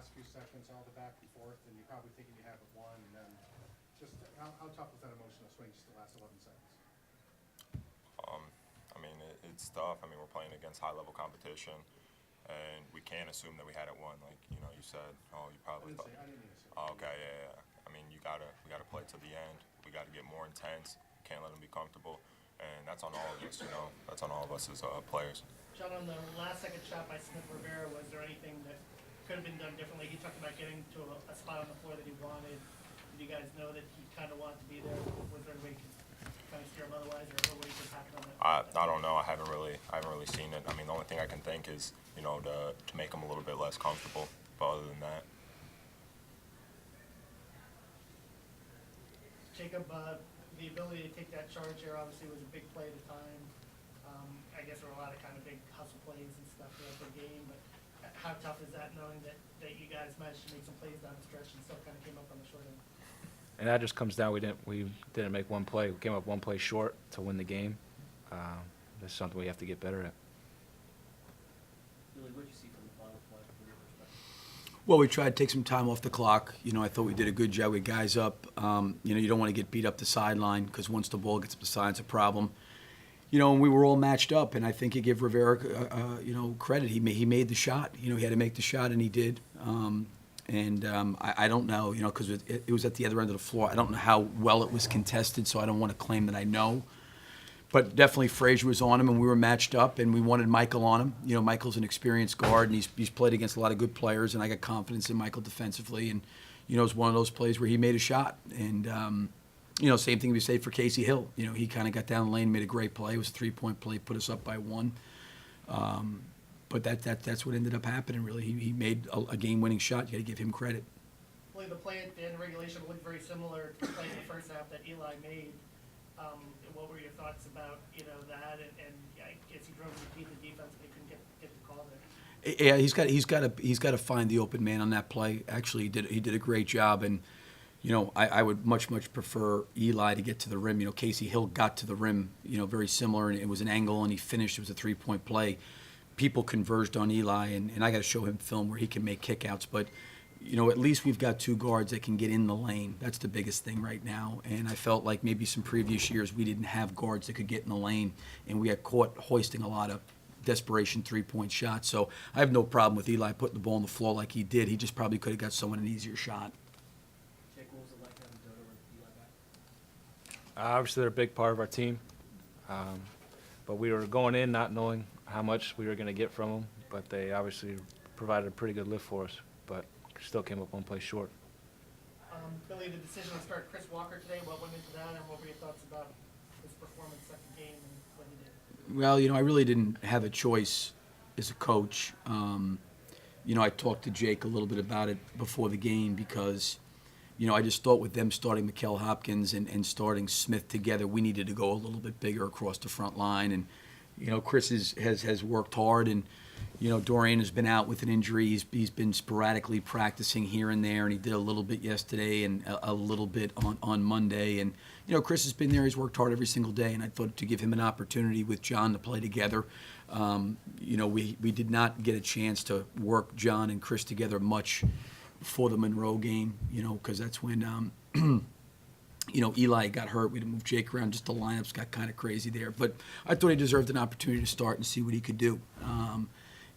last few sessions, all the back and forth, and you're probably thinking you have it won, and then just how tough was that emotional swing just the last 11 seconds? I mean, it's tough. I mean, we're playing against high-level competition, and we can't assume that we had it won. Like, you know, you said, oh, you probably thought. I didn't mean to say. Oh, okay, yeah. I mean, we gotta play to the end. We gotta get more intense. Can't let them be comfortable, and that's on all of us. You know, that's on all of us as players. John, on the last second shot by Smith Rivera, was there anything that could have been done differently? He talked about getting to a spot on the floor that he wanted. Did you guys know that he kind of wanted to be there? Was there a way you could kind of steer him otherwise, or what could happen on that? I don't know. I haven't really seen it. I mean, the only thing I can think is, you know, to make him a little bit less comfortable. But other than that. Jacob, the ability to take that charge here obviously was a big play at the time. I guess there were a lot of kind of big hustle plays and stuff throughout the game, but how tough is that knowing that you guys managed to make some plays down the stretch and still kind of came up on the short end? And that just comes down, we didn't make one play. We came up one play short to win the game. That's something we have to get better at. Really, what did you see from the final play from your perspective? Well, we tried to take some time off the clock. You know, I thought we did a good job with guys up. You know, you don't want to get beat up the sideline because once the ball gets up the sideline, it's a problem. You know, and we were all matched up, and I think you give Rivera, you know, credit. He made the shot. You know, he had to make the shot, and he did. I don't know, you know, because it was at the other end of the floor. I don't know how well it was contested, so I don't want to claim that I know. But definitely Frazier was on him, and we were matched up, and we wanted Michael on him. You know, Michael's an experienced guard, and he's played against a lot of good players, and I got confidence in Michael defensively. And, you know, it was one of those plays where he made a shot. And, you know, same thing we say for Casey Hill. You know, he kind of got down the lane, made a great play. It was a three-point play, put us up by one. But that's what ended up happening, really. He made a game-winning shot. You got to give him credit. Well, the play at the end of regulation looked very similar to the play in the first half that Eli made. What were your thoughts about, you know, that? And I guess he drove to beat the defense, but he couldn't get the call there. Yeah, he's got to find the open man on that play. Actually, he did a great job, and you know, I would much prefer Eli to get to the rim. You know, Casey Hill got to the rim, you know, very similar, and it was an angle, and he finished. It was a three-point play. People converged on Eli, and I got to show him film where he can make kickouts. But, you know, at least we've got two guards that can get in the lane. That's the biggest thing right now. And I felt like maybe some previous years we didn't have guards that could get in the lane, and we got caught hoisting a lot of desperation three-point shots. So I have no problem with Eli putting the ball on the floor like he did. He just probably could have got someone an easier shot. Jake, what was it like having Dodo and Eli back? Obviously, they're a big part of our team. But we were going in not knowing how much we were going to get from them. But they obviously provided a pretty good lift for us. But still came up one play short. Billy, the decision to start Chris Walker today, what went into that, and what were your thoughts about his performance second game and what he did? Well, you know, I really didn't have a choice as a coach. You know, I talked to Jake a little bit about it before the game because, you know, I just thought with them starting Mikal Hopkins and starting Smith together, we needed to go a little bit bigger across the front line. And, you know, Chris has worked hard, and, you know, Dorian has been out with an injury. He's been sporadically practicing here and there, and he did a little bit yesterday and a little bit on Monday. And, you know, Chris has been there. He's worked hard every single day, and I thought to give him an opportunity with John to play together. You know, we did not get a chance to work John and Chris together much before the Monroe game, you know, because that's when, you know, Eli got hurt. We had to move Jake around. Just the lineups got kind of crazy there. But I thought he deserved an opportunity to start and see what he could do.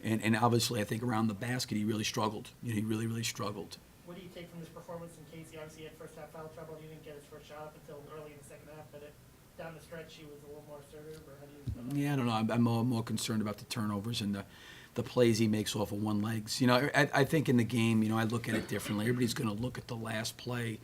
And obviously, I think around the basket, he really struggled. You know, he really struggled. What do you take from this performance in Casey? Obviously, he had first half foul trouble. He didn't get his first shot up until early in the second half. But down the stretch, he was a little more assertive. Or how do you? Yeah, I don't know. I'm more concerned about the turnovers and the plays he makes off of one legs. You know, I think in the game, you know, I look at it differently. Everybody's going to look at the last play.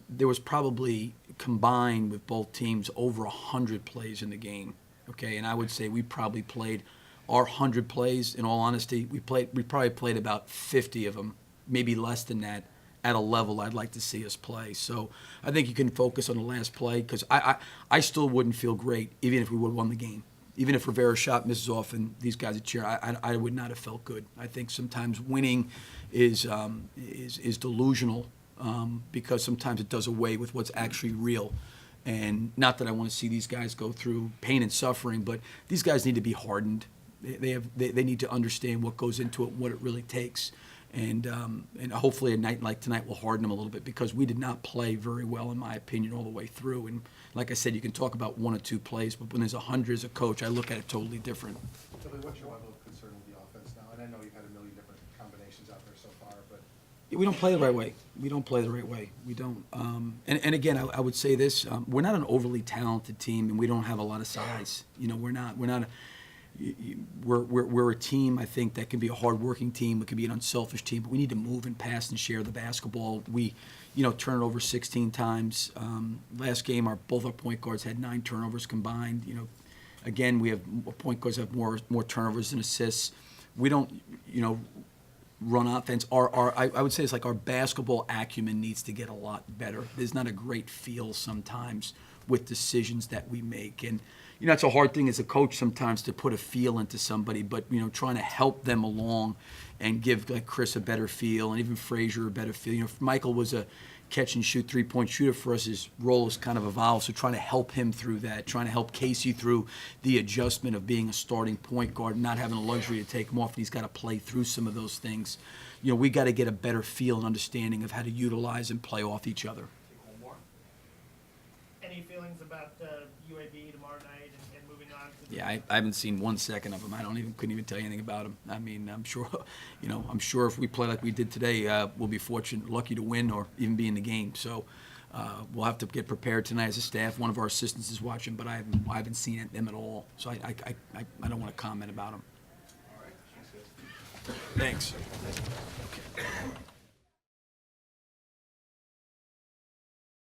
There was probably combined with both teams over 100 plays in the game. Okay, and I would say we probably played our 100 plays. In all honesty, we probably played about 50 of them, maybe less than that, at a level I'd like to see us play. So I think you can focus on the last play because I still wouldn't feel great even if we would have won the game. Even if Rivera's shot misses off and these guys are cheering, I would not have felt good. I think sometimes winning is delusional because sometimes it does away with what's actually real. And not that I want to see these guys go through pain and suffering, but these guys need to be hardened. They need to understand what goes into it, what it really takes. And hopefully a night like tonight will harden them a little bit, because we did not play very well, in my opinion, all the way through. And like I said, you can talk about one or two plays, but when there's 100 as a coach, I look at it totally different. Billy, what's your level of concern with the offense now? And I know you've had a million different combinations out there so far, but We don't play the right way. We don't play the right way. We don't. And again, I would say this: we're not an overly talented team, and we don't have a lot of size. You know, we're not. We're a team, I think, that can be a hardworking team. It can be an unselfish team, but we need to move and pass and share the basketball. We, turn it over 16 times. Last game, both our point guards had 9 turnovers combined. Again, we have point guards have more turnovers than assists. We don't, run offense. I would say it's like our basketball acumen needs to get a lot better. There's not a great feel sometimes with decisions that we make. And, it's a hard thing as a coach sometimes to put a feel into somebody, but, trying to help them along and give, like, Chris a better feel, and even Frazier a better feel. Michael was a catch-and-shoot three-point shooter for us. His role has kind of evolved, so trying to help him through that, trying to help Casey through the adjustment of being a starting point guard, not having the luxury to take him off, and he's got to play through some of those things. We got to get a better feel and understanding of how to utilize and play off each other. Take one more. Any feelings about UAB tomorrow night and moving on to the? Yeah, I haven't seen 1 second of him. Couldn't even tell you anything about him. I mean, I'm sure if we play like we did today, we'll be lucky to win or even be in the game. So we'll have to get prepared tonight as a staff. One of our assistants is watching, but I haven't seen them at all. So I don't want to comment about them. all right. Thanks, guys. Thanks.